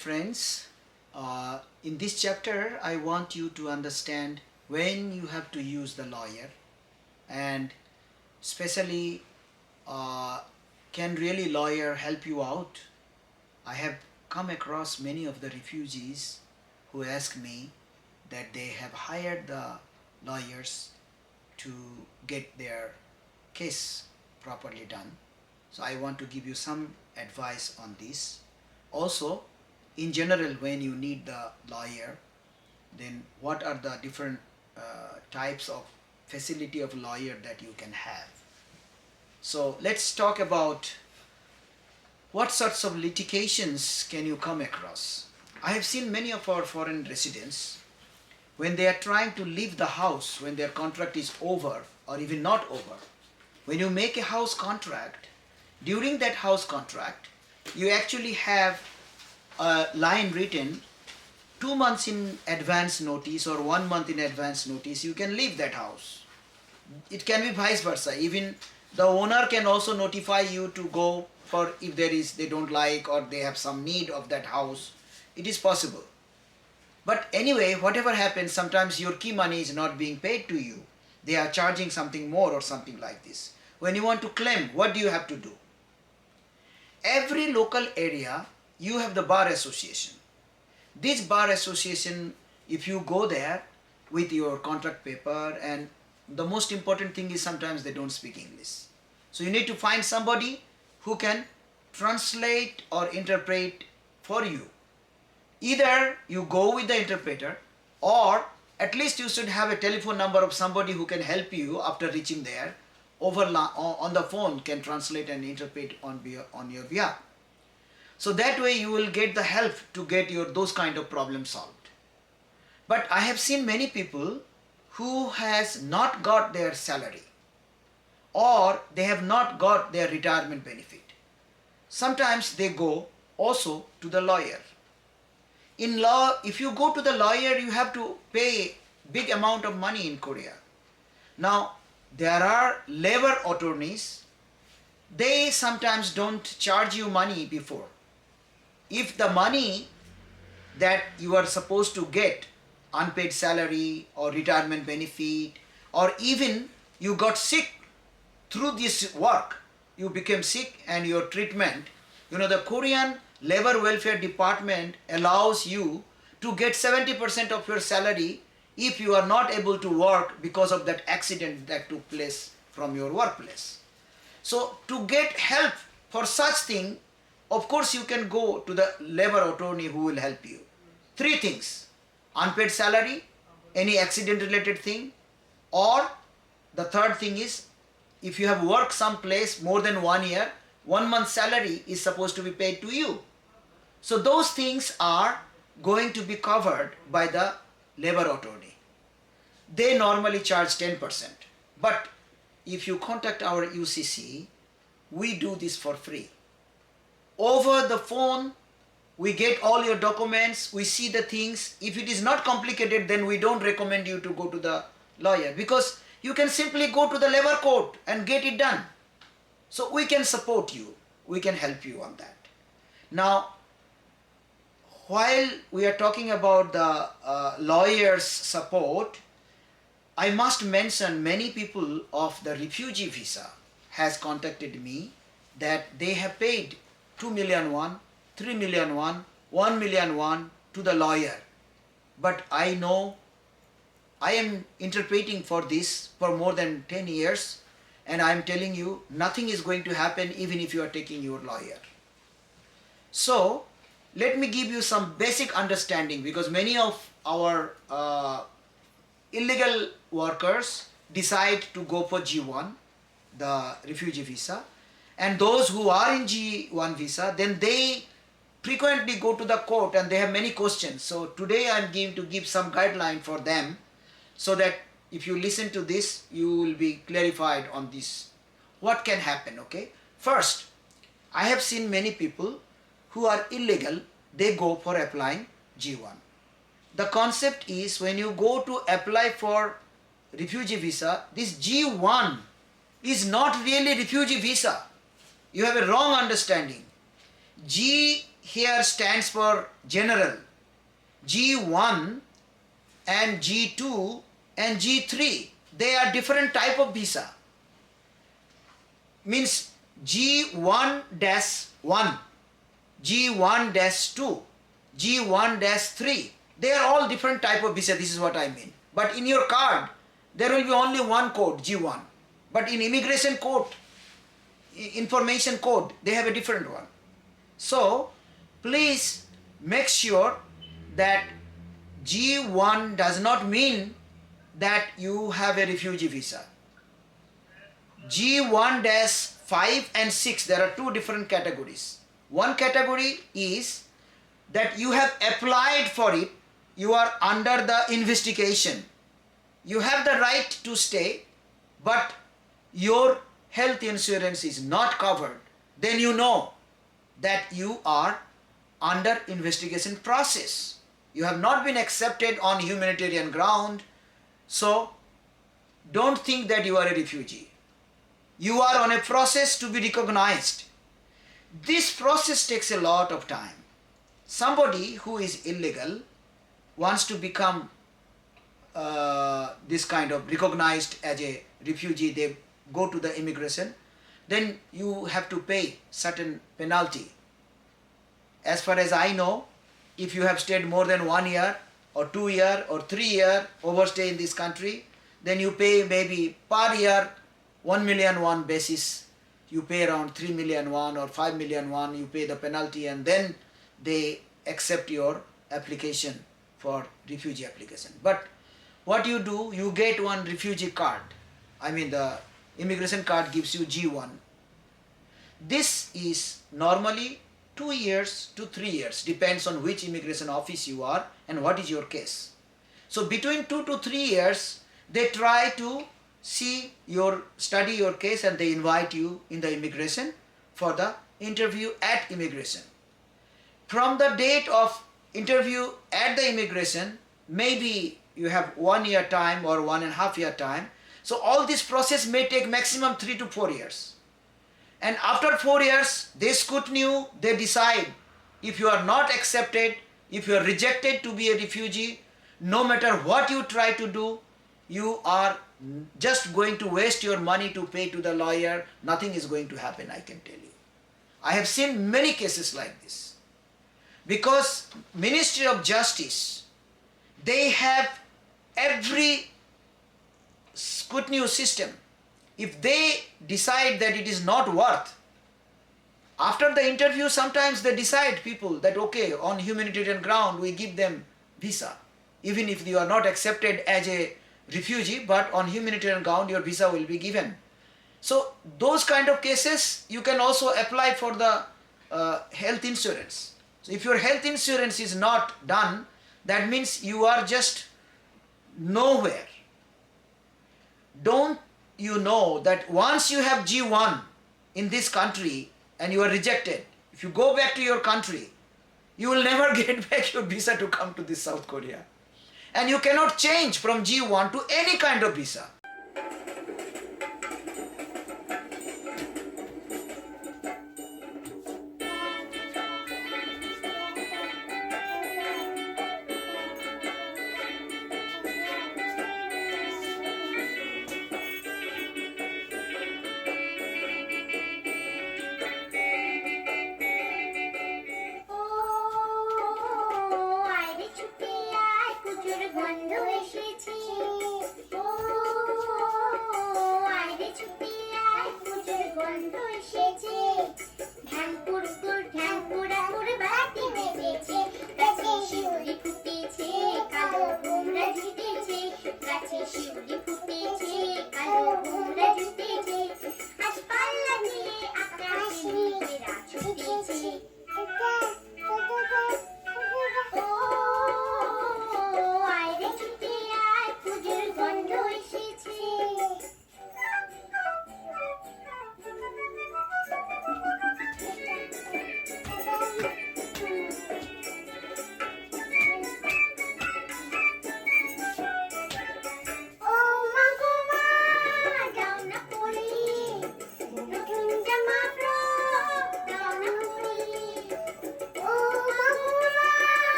friends. In this chapter, I want you to understand when you have to use the lawyer, and especially can really lawyer help you out. I have come across many of the refugees who ask me that they have hired the lawyers to get their case properly done. So I want to give you some advice on this. Also, in general, when you need the lawyer, then what are the different types of facility of lawyer that you can have. So let's talk about what sorts of litigations can you come across. I have seen many of our foreign residents when they are trying to leave the house when their contract is over or even not over. When you make a house contract, during that house contract, you actually have a line written 2 months in advance notice or 1 month in advance notice, you can leave that house. It can be vice versa. Even the owner can also notify you to go for if they don't like or they have some need of that house. It is possible. But anyway, whatever happens, sometimes your key money is not being paid to you. They are charging something more or something like this. When you want to claim, what do you have to do? Every local area, you have the bar association. This bar association, if you go there with your contract paper, and the most important thing is sometimes they don't speak English. So you need to find somebody who can translate or interpret for you. Either you go with the interpreter, or at least you should have a telephone number of somebody who can help you after reaching there on the phone, can translate and interpret on your behalf. So that way you will get the help to get those kind of problems solved. But I have seen many people who has not got their salary, or they have not got their retirement benefit. Sometimes they go also to the lawyer. In law, if you go to the lawyer, you have to pay big amount of money in Korea. Now, there are labor attorneys. They sometimes don't charge you money before. If the money that you are supposed to get, unpaid salary or retirement benefit, or even you got sick through this work, you became sick and your treatment, the Korean Labor Welfare Department allows you to get 70% of your salary if you are not able to work because of that accident that took place from your workplace. So to get help for such thing, of course you can go to the labor attorney who will help you. 3 things: unpaid salary, any accident related thing, or the third thing is, if you have worked someplace more than 1 year, 1 month's salary is supposed to be paid to you. So those things are going to be covered by the labor attorney. They normally charge 10%. But if you contact our UCC, we do this for free. Over the phone, we get all your documents, we see the things. If it is not complicated, then we don't recommend you to go to the lawyer, because you can simply go to the labor court and get it done. So we can support you, we can help you on that. Now, while we are talking about the lawyers' support, I must mention many people of the refugee visa has contacted me that they have paid 2 million won, 3 million won, 1 million won to the lawyer. But I know I am interpreting for this for more than 10 years, and I am telling you nothing is going to happen even if you are taking your lawyer. So let me give you some basic understanding, because many of our illegal workers decide to go for G1, the refugee visa, and those who are in G1 visa, then they frequently go to the court and they have many questions. So today I am going to give some guideline for them, so that if you listen to this, you will be clarified on this. What can happen, okay? First, I have seen many people who are illegal, they go for applying G1. The concept is, when you go to apply for refugee visa, this G1 is not really refugee visa. You have a wrong understanding. G here stands for general. G1 and G2 and G3, they are different type of visa. Means G1-1, G1-2, G1-3, they are all different type of visa. This is what I mean. But in your card, there will be only one code, G1. But in immigration code, information code, they have a different one. So please make sure that G1 does not mean that you have a refugee visa. G1-5 and 6, there are two different categories. One category is that you have applied for it, you are under the investigation. You have the right to stay, but your health insurance is not covered. Then you know that you are under investigation process. You have not been accepted on humanitarian ground, so don't think that you are a refugee. You are on a process to be recognized. This process takes a lot of time. Somebody who is illegal wants to become this kind of recognized as a refugee, they go to the immigration, then you have to pay certain penalty. As far as I know, if you have stayed more than 1 year or 2 year or 3 year overstay in this country, then you pay maybe per year 1 million won basis. You pay around 3 million won or 5 million won, you pay the penalty, and then they accept your application for refugee application. But what you do, you get one refugee card. I mean the immigration card gives you G1. This is normally 2 years to 3 years, depends on which immigration office you are and what is your case. So between 2 to 3 years, they try to study your case, and they invite you in the immigration for the interview at immigration. From the date of interview at the immigration, maybe you have 1 year time or 1.5 year time. So all this process may take maximum 3 to 4 years. And after 4 years, they scrutiny you, they decide if you are not accepted, if you are rejected to be a refugee, no matter what you try to do, you are just going to waste your money to pay to the lawyer. Nothing is going to happen, I can tell you. I have seen many cases like this. Because Ministry of Justice, they have every scrutiny system. If they decide that it is not worth, after the interview sometimes they decide people that okay, on humanitarian ground we give them visa. Even if you are not accepted as a refugee, but on humanitarian ground your visa will be given. So those kind of cases you can also apply for the health insurance. So if your health insurance is not done, that means you are just nowhere. Don't you know that once you have G1 in this country and you are rejected, if you go back to your country, you will never get back your visa to come to this South Korea. And you cannot change from G1 to any kind of visa. আয় রে ছুটে আয়, পুজোর গন্ধ এসেছে। ও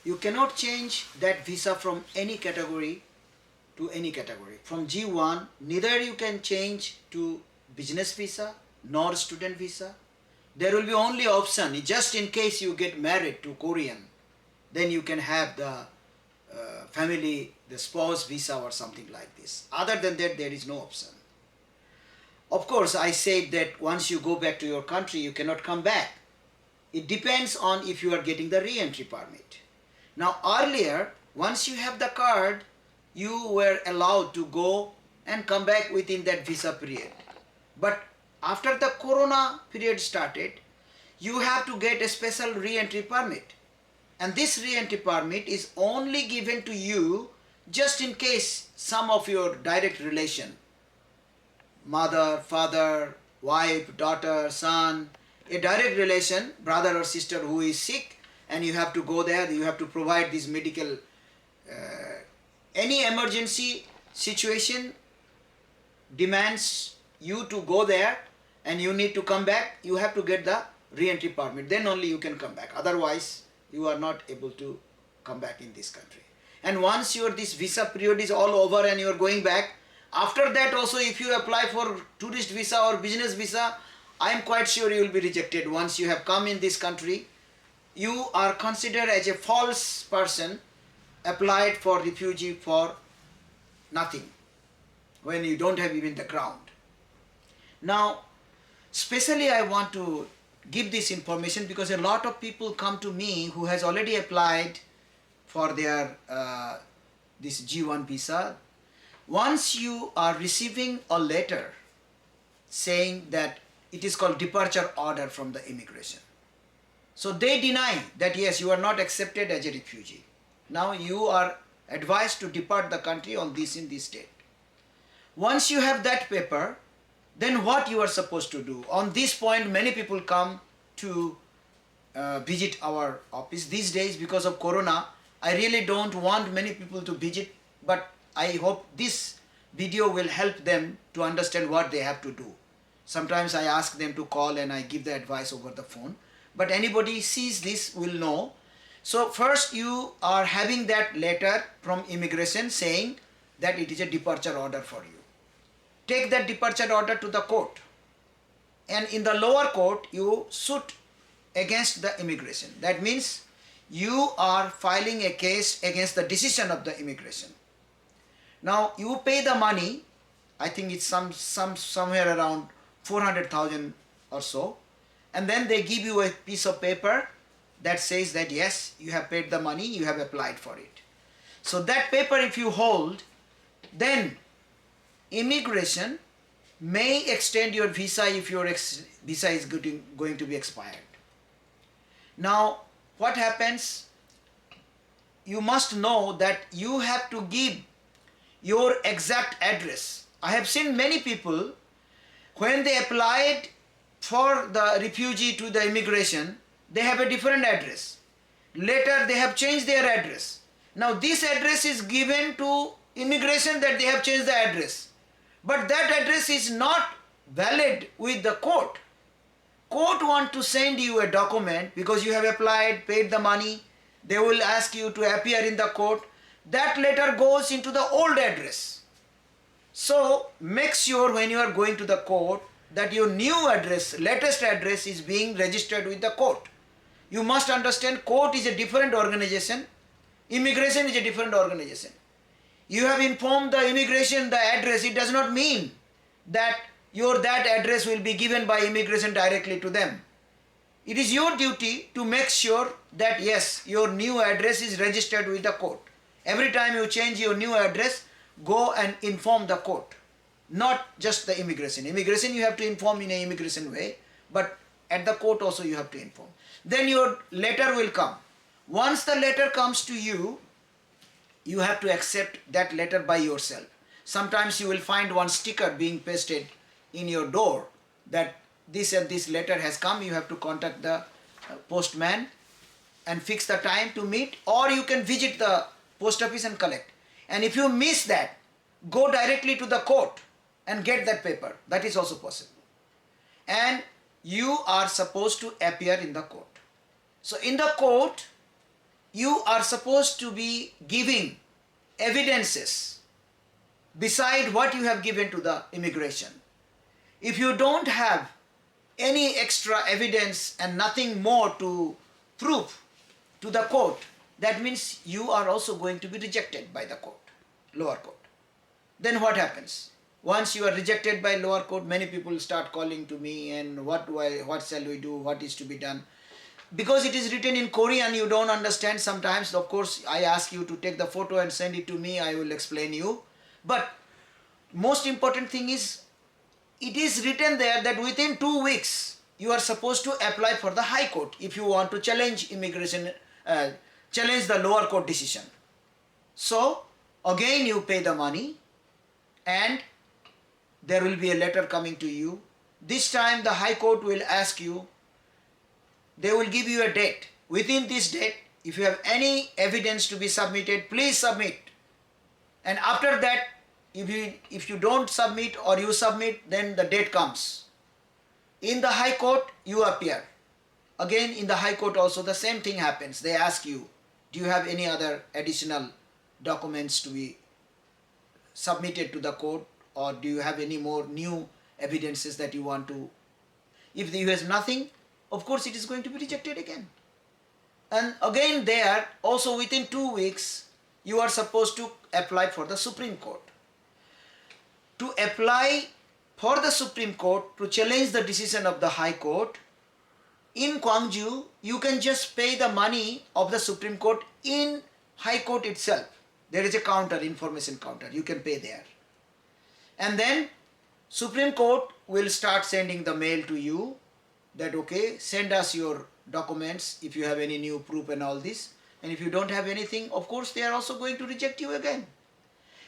You cannot change that visa from any category to any category. From G1, neither you can change to business visa nor student visa. There will be only option, just in case you get married to Korean, then you can have the family, the spouse visa or something like this. Other than that, there is no option. Of course, I said that once you go back to your country, you cannot come back. It depends on if you are getting the re-entry permit. Now earlier, once you have the card, you were allowed to go and come back within that visa period. But after the corona period started, you have to get a special re-entry permit. And this re-entry permit is only given to you just in case some of your direct relation, mother, father, wife, daughter, son, a direct relation, brother or sister who is sick, and you have to go there, you have to provide this medical, any emergency situation demands you to go there and you need to come back, you have to get the re-entry permit, then only you can come back. Otherwise, you are not able to come back in this country. And once your this visa period is all over and you are going back, after that also if you apply for tourist visa or business visa, I am quite sure you will be rejected. Once you have come in this country, you are considered as a false person, applied for refugee for nothing, when you don't have even the ground. Now, especially I want to give this information because a lot of people come to me who has already applied for their this G1 visa. Once you are receiving a letter saying that it is called departure order from the immigration. So they deny that yes, you are not accepted as a refugee. Now you are advised to depart the country on this in this date. Once you have that paper, then what you are supposed to do? On this point, many people come to visit our office. These days, because of Corona, I really don't want many people to visit, but I hope this video will help them to understand what they have to do. Sometimes I ask them to call and I give the advice over the phone, but anybody sees this will know. So first you are having that letter from immigration saying that it is a departure order for you. Take that departure order to the court, and in the lower court you suit against the immigration. That means you are filing a case against the decision of the immigration. Now you pay the money, I think it's somewhere around 400,000 or so, and then they give you a piece of paper that says that yes, you have paid the money, you have applied for it. So that paper if you hold, then immigration may extend your visa if your visa is going to be expired. Now what happens? You must know that you have to give your exact address. I have seen many people, when they applied for the refugee to the immigration, they have a different address. Later they have changed their address. Now this address is given to immigration that they have changed the address. But that address is not valid with the court. Court want to send you a document because you have applied, paid the money. They will ask you to appear in the court. That letter goes into the old address. So make sure when you are going to the court that your new address, latest address is being registered with the court. You must understand court is a different organization. Immigration is a different organization. You have informed the immigration the address, it does not mean that that address will be given by immigration directly to them. It is your duty to make sure that yes, your new address is registered with the court. Every time you change your new address, go and inform the court. Not just the immigration. Immigration you have to inform in an immigration way, but at the court also you have to inform. Then your letter will come. Once the letter comes to you, you have to accept that letter by yourself. Sometimes you will find one sticker being pasted in your door that this and this letter has come. You have to contact the postman and fix the time to meet, or you can visit the post office and collect. And if you miss that, go directly to the court and get that paper. That is also possible. And you are supposed to appear in the court. So in the court, you are supposed to be giving evidences beside what you have given to the immigration. If you don't have any extra evidence and nothing more to prove to the court, that means you are also going to be rejected by the court, lower court. Then what happens? Once you are rejected by lower court, many people start calling to me and what shall we do, what is to be done. Because it is written in Korean, you don't understand sometimes. Of course, I ask you to take the photo and send it to me, I will explain you. But most important thing is, it is written there that within 2 weeks, you are supposed to apply for the High Court if you want to challenge immigration, challenge the lower court decision. So, again you pay the money and there will be a letter coming to you. This time the High Court will ask you, they will give you a date. Within this date, if you have any evidence to be submitted, please submit. And after that, if you don't submit or you submit, then the date comes. In the High Court, you appear. Again, in the High Court also the same thing happens. They ask you, do you have any other additional documents to be submitted to the court, or do you have any more new evidences that you want to? If you have nothing, of course it is going to be rejected again. And again there, also within 2 weeks, you are supposed to apply for the Supreme Court. To apply for the Supreme Court to challenge the decision of the High Court, in Gwangju, you can just pay the money of the Supreme Court in High Court itself. There is a counter, information counter, you can pay there. And then Supreme Court will start sending the mail to you that okay, send us your documents if you have any new proof and all this. And if you don't have anything, of course they are also going to reject you again.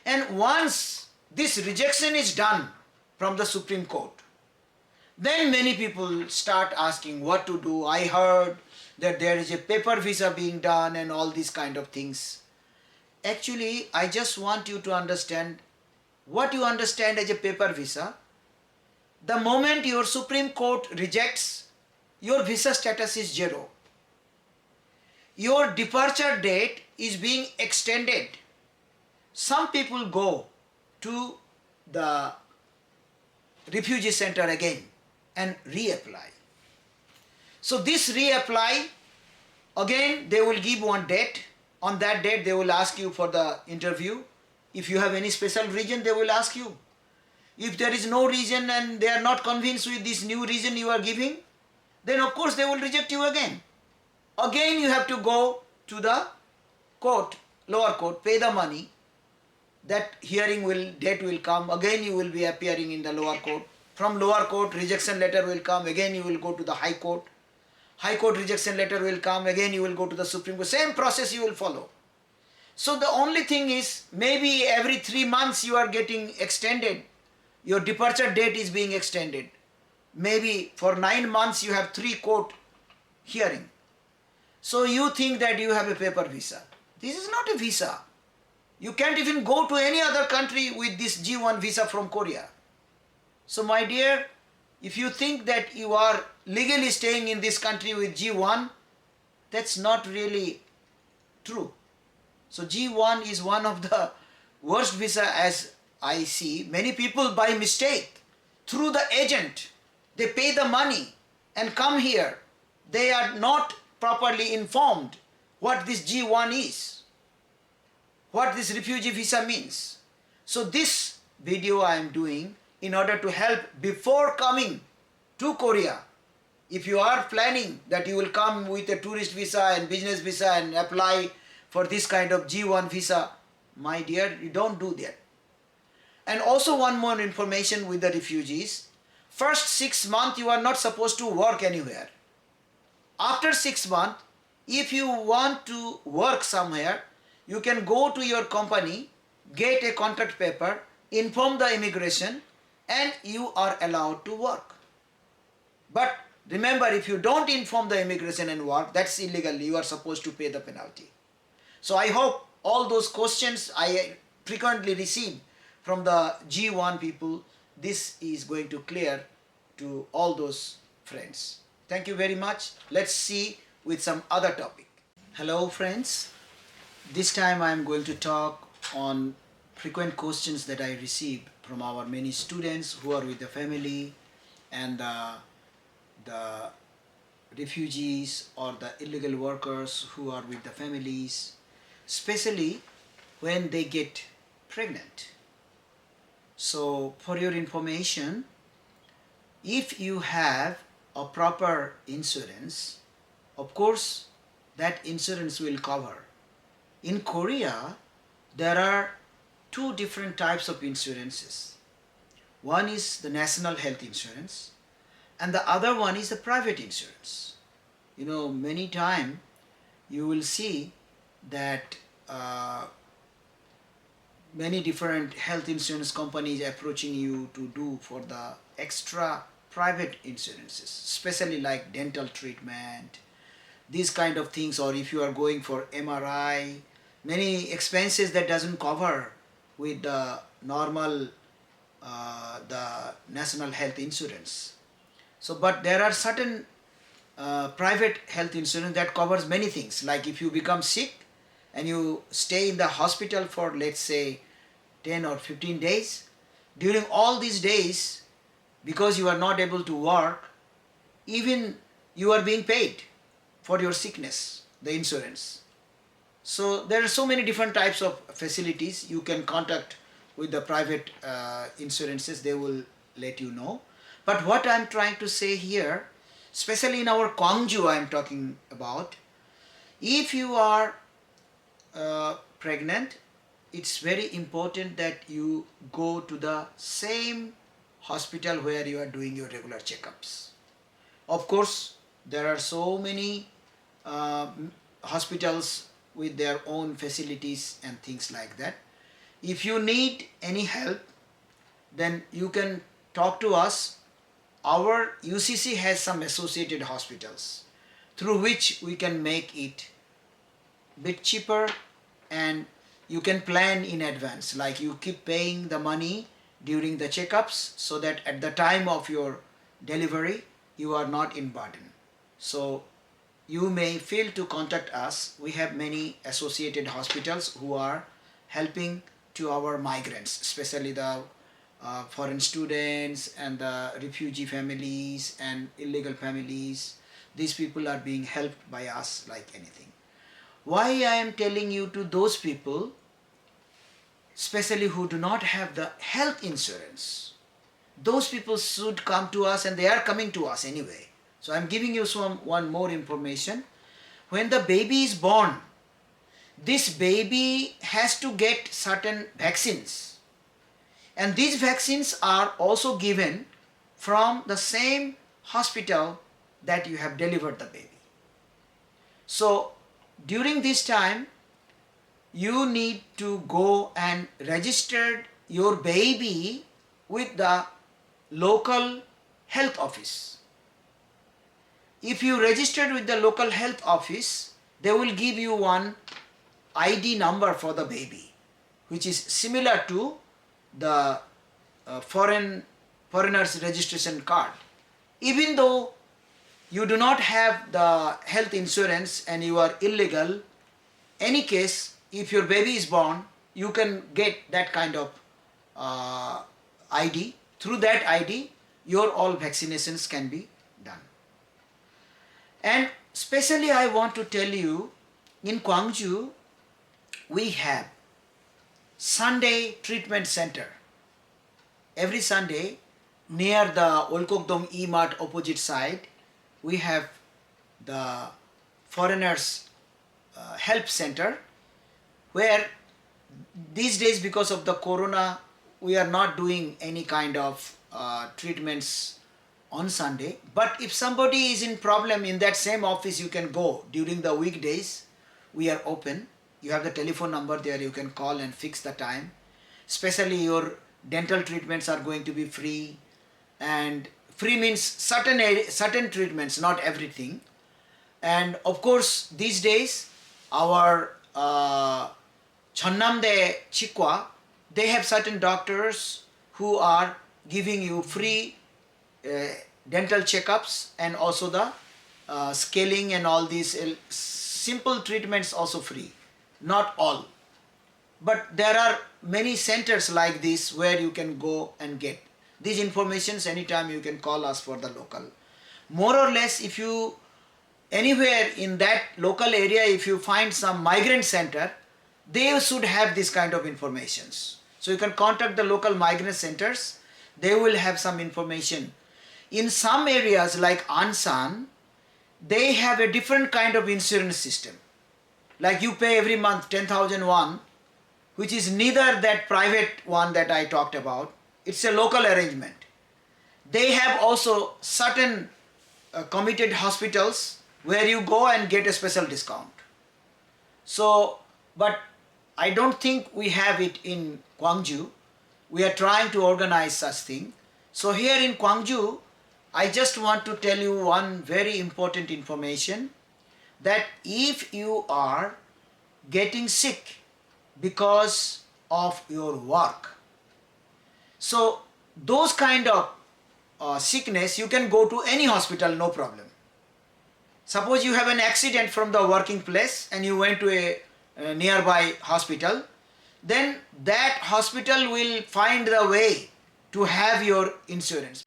And once this rejection is done from the Supreme Court, then many people start asking what to do. I heard that there is a paper visa being done and all these kind of things. Actually, I just want you to understand what you understand as a paper visa. The moment your Supreme Court rejects, your visa status is 0. Your departure date is being extended. Some people go to the refugee center again and reapply. So this reapply, again they will give one date. On that date they will ask you for the interview. If you have any special reason, they will ask you. If there is no reason and they are not convinced with this new reason you are giving, then of course they will reject you again. Again you have to go to the court, lower court, pay the money. That date will come, again you will be appearing in the lower court. From lower court, rejection letter will come, again you will go to the High Court. High Court rejection letter will come, again you will go to the Supreme Court. Same process you will follow. So the only thing is, maybe every 3 months you are getting extended. Your departure date is being extended. Maybe for 9 months you have 3 court hearing. So you think that you have a paper visa. This is not a visa. You can't even go to any other country with this G1 visa from Korea. So my dear, if you think that you are legally staying in this country with G1, that's not really true. So G1 is one of the worst visa as I see. Many people by mistake, through the agent, they pay the money and come here. They are not properly informed what this G1 is, what this refugee visa means. So this video I am doing in order to help before coming to Korea. If you are planning that you will come with a tourist visa and business visa and apply for this kind of G1 visa, my dear, you don't do that. And also one more information with the refugees. First 6 months you are not supposed to work anywhere. After 6 months, if you want to work somewhere, you can go to your company, get a contract paper, inform the immigration, and you are allowed to work. But remember, if you don't inform the immigration and work, that's illegal. You are supposed to pay the penalty. So I hope all those questions I frequently receive from the G1 people, this is going to clear to all those friends. Thank you very much. Let's see with some other topic. Hello friends. This time I am going to talk on frequent questions that I receive from our many students who are with the family and the refugees or the illegal workers who are with the families, especially when they get pregnant. So for your information, if you have a proper insurance, of course that insurance will cover. In Korea, there are two different types of insurances. One is the national health insurance and the other one is the private insurance. You know, many times you will see that many different health insurance companies approaching you to do for the extra private insurances, especially like dental treatment, these kind of things, or if you are going for MRI, many expenses that doesn't cover with the normal the national health insurance. So but there are certain private health insurance that covers many things, like if you become sick and you stay in the hospital for, let's say, 10 or 15 days, during all these days, because you are not able to work, even you are being paid for your sickness, the insurance. So there are so many different types of facilities. You can contact with the private insurances, they will let you know. But what I'm trying to say here, especially in our Gwangju I'm talking about, if you are pregnant, it's very important that you go to the same hospital where you are doing your regular checkups. Of course, there are so many hospitals with their own facilities and things like that. If you need any help, then you can talk to us. Our UCC has some associated hospitals through which we can make it bit cheaper, and you can plan in advance, like you keep paying the money during the checkups so that at the time of your delivery you are not in burden. So you may feel to contact us. We have many associated hospitals who are helping to our migrants, especially the foreign students and the refugee families and illegal families. These people are being helped by us like anything. Why I am telling you to those people, especially who do not have the health insurance, those people should come to us, and they are coming to us anyway. So I'm giving you one more information. When the baby is born, this baby has to get certain vaccines, and these vaccines are also given from the same hospital that you have delivered the baby. So during this time, you need to go and register your baby with the local health office. If you registered with the local health office, they will give you one ID number for the baby, which is similar to the foreigner's registration card. Even though you do not have the health insurance and you are illegal, any case, if your baby is born, you can get that kind of ID. Through that ID, your all vaccinations can be done. And especially I want to tell you, in Gwangju, we have Sunday treatment center. Every Sunday, near the Olkokdong E-Mart opposite side, we have the foreigners help center, where these days, because of the corona, we are not doing any kind of treatments on Sunday. But if somebody is in problem, in that same office you can go during the weekdays. We are open. You have the telephone number there, you can call and fix the time. Especially your dental treatments are going to be free, and free means certain treatments, not everything. And of course, these days our Chonnamde Chikwa, they have certain doctors who are giving you free dental checkups, and also the scaling and all these simple treatments also free. Not all, but there are many centers like this where you can go and get these informations. Anytime you can call us for the local. More or less, if you anywhere in that local area, if you find some migrant center, they should have this kind of informations. So you can contact the local migrant centers, they will have some information. In some areas like Ansan, they have a different kind of insurance system. Like you pay every month 10,000 won, which is neither that private one that I talked about, it's a local arrangement. They have also certain committed hospitals where you go and get a special discount. So, but I don't think we have it in Gwangju. We are trying to organize such thing. So here in Gwangju, I just want to tell you one very important information, that if you are getting sick because of your work, so those kind of sickness, you can go to any hospital, no problem. Suppose you have an accident from the working place and you went to a nearby hospital, then that hospital will find the way to have your insurance.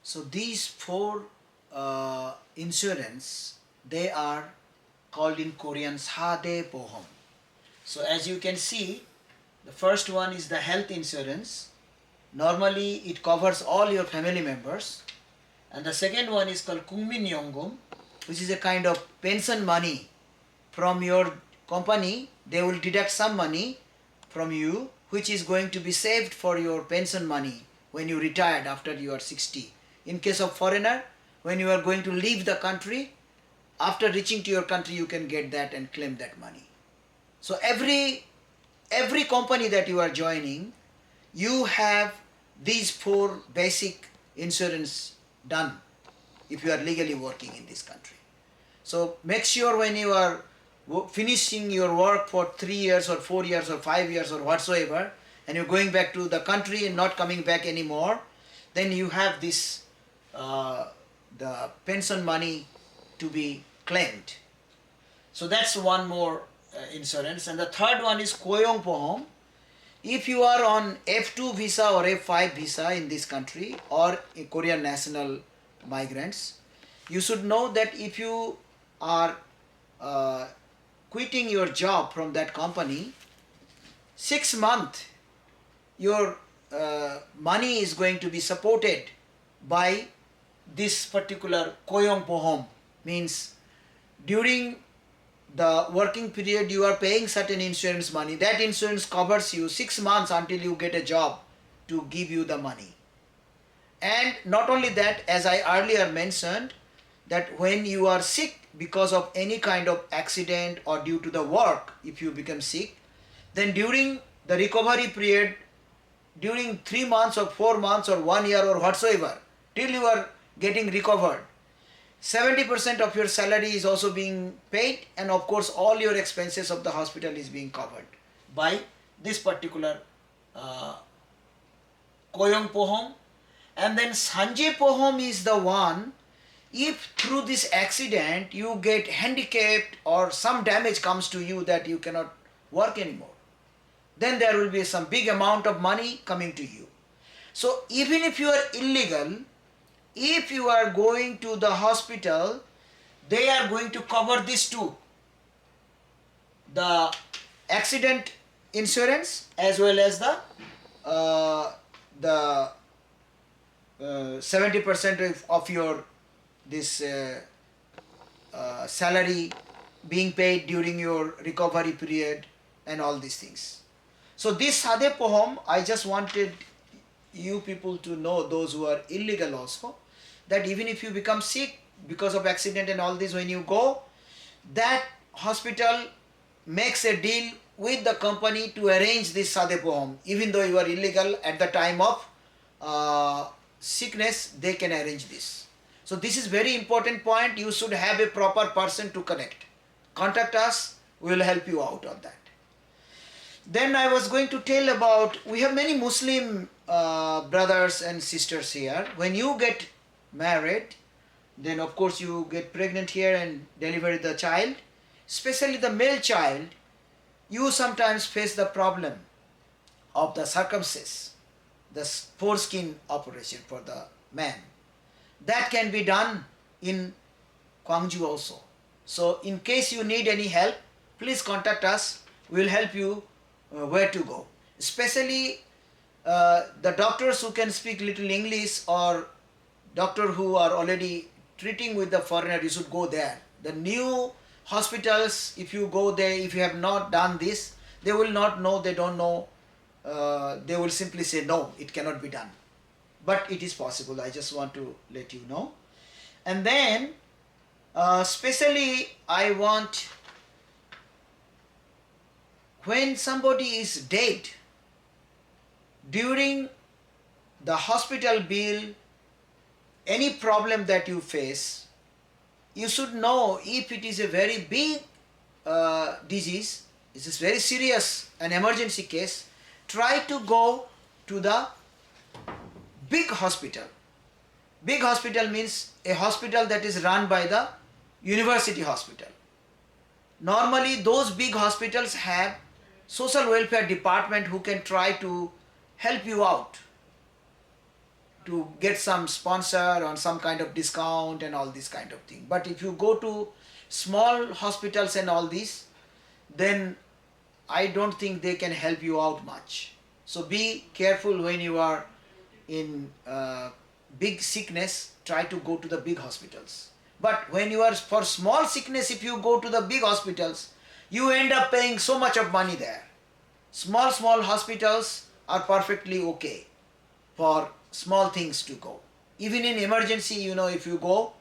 So these four insurance, they are called in Korean Sade Pohom. So as you can see, the first one is the health insurance. Normally it covers all your family members. And the second one is called Kungmin Yonggum, which is a kind of pension money from your company. They will deduct some money from you, which is going to be saved for your pension money when you retired after you are 60. In case of foreigner, when you are going to leave the country, after reaching to your country, you can get that and claim that money. So every company that you are joining, you have these four basic insurance done if you are legally working in this country. So make sure when you are finishing your work for 3 years or 4 years or 5 years or whatsoever, and you're going back to the country and not coming back anymore, then you have this the pension money to be claimed. So that's one more insurance. And the third one is Koyong Pohom. If you are on F2 visa or F5 visa in this country, or Korean national migrants, you should know that if you are quitting your job from that company, 6 months your money is going to be supported by this particular Koyong Pohom. Means during the working period you are paying certain insurance money. That insurance covers you 6 months until you get a job to give you the money. And not only that, as I earlier mentioned, that when you are sick because of any kind of accident or due to the work, if you become sick, then during the recovery period, during 3 months or 4 months or 1 year or whatsoever, till you are getting recovered, 70% of your salary is also being paid, and of course all your expenses of the hospital is being covered by this particular Koyong Pohom. And then Sanje Pohom is the one, if through this accident you get handicapped or some damage comes to you that you cannot work anymore, then there will be some big amount of money coming to you. So even if you are illegal, if you are going to the hospital, they are going to cover this too. The accident insurance as well as the 70% of your this salary being paid during your recovery period and all these things. So this Sade Pohom, I just wanted you people to know, those who are illegal also, that even if you become sick because of accident and all this, when you go, that hospital makes a deal with the company to arrange this Sade Pohom. Even though you are illegal at the time of sickness, they can arrange this. So this is very important point. You should have a proper person to connect. Contact us, we will help you out on that. Then I was going to tell about, we have many Muslim brothers and sisters here. When you get married, then of course you get pregnant here and deliver the child, especially the male child, you sometimes face the problem of the circumcision, the foreskin operation for the man. That can be done in Gwangju also. So in case you need any help, please contact us. We will help you where to go. Especially the doctors who can speak little English, or doctor who are already treating with the foreigner, you should go there. The new hospitals, if you go there, if you have not done this, they will not know, they don't know. They will simply say, no, it cannot be done. But it is possible. I just want to let you know. And then, especially I want, when somebody is dead, during the hospital bill, any problem that you face, you should know if it is a very big disease, it is very serious, an emergency case, try to go to the big hospital. Big hospital means a hospital that is run by the university hospital. Normally those big hospitals have social welfare department who can try to help you out. to get some sponsor on some kind of discount and all this kind of thing. But if you go to small hospitals and all this, then I don't think they can help you out much. So be careful when you are in big sickness, try to go to the big hospitals. But when you are for small sickness, if you go to the big hospitals, you end up paying so much of money there. Small hospitals are perfectly okay for small things to go. Even in emergency, you know, if you go,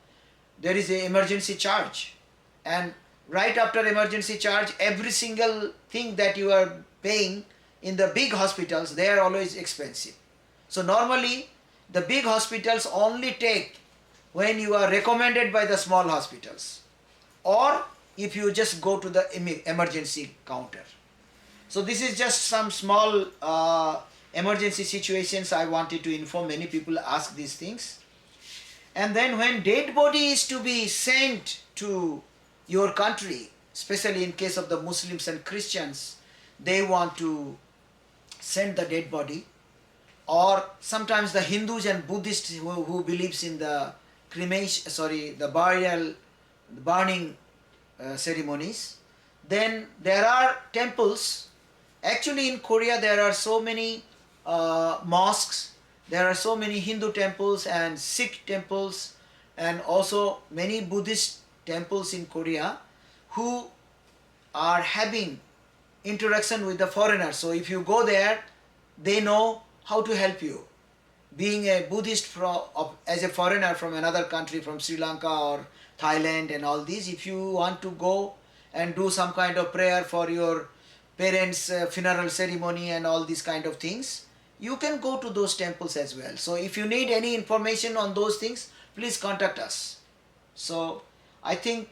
there is a emergency charge. And right after emergency charge, every single thing that you are paying in the big hospitals, they are always expensive. So normally, the big hospitals only take when you are recommended by the small hospitals, or if you just go to the emergency counter. So this is just some small emergency situations I wanted to inform. Many people ask these things. And then when dead body is to be sent to your country, especially in case of the Muslims and Christians, they want to send the dead body, or sometimes the Hindus and Buddhists who believes in the cremation, the burial, the burning ceremonies. Then there are temples. Actually in Korea there are so many mosques, there are so many Hindu temples and Sikh temples, and also many Buddhist temples in Korea who are having interaction with the foreigners. So if you go there, they know how to help you. Being a Buddhist as a foreigner from another country, from Sri Lanka or Thailand and all these, if you want to go and do some kind of prayer for your parents' funeral ceremony and all these kind of things, you can go to those temples as well. So if you need any information on those things, please contact us. So I think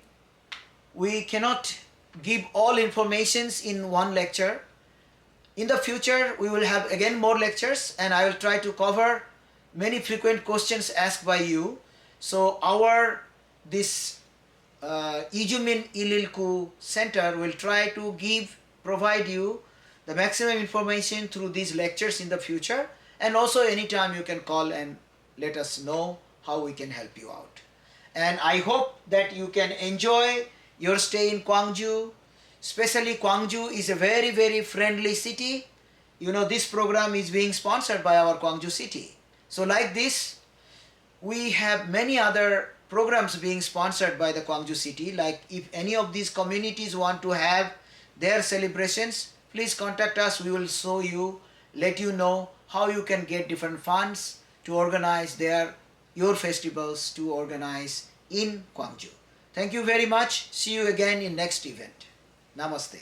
we cannot give all informations in one lecture. In the future, we will have again more lectures, and I will try to cover many frequent questions asked by you. So this Ijumin Ililku Center will try to provide you the maximum information through these lectures in the future, and also anytime you can call and let us know how we can help you out. And I hope that you can enjoy your stay in Gwangju. Especially Gwangju is a very, very friendly city. You know, this program is being sponsored by our Gwangju city. So like this, we have many other programs being sponsored by the Gwangju city. Like if any of these communities want to have their celebrations, please contact us. We will let you know how you can get different funds to organize your festivals to organize in Gwangju. Thank you very much. See you again in next event. Namaste.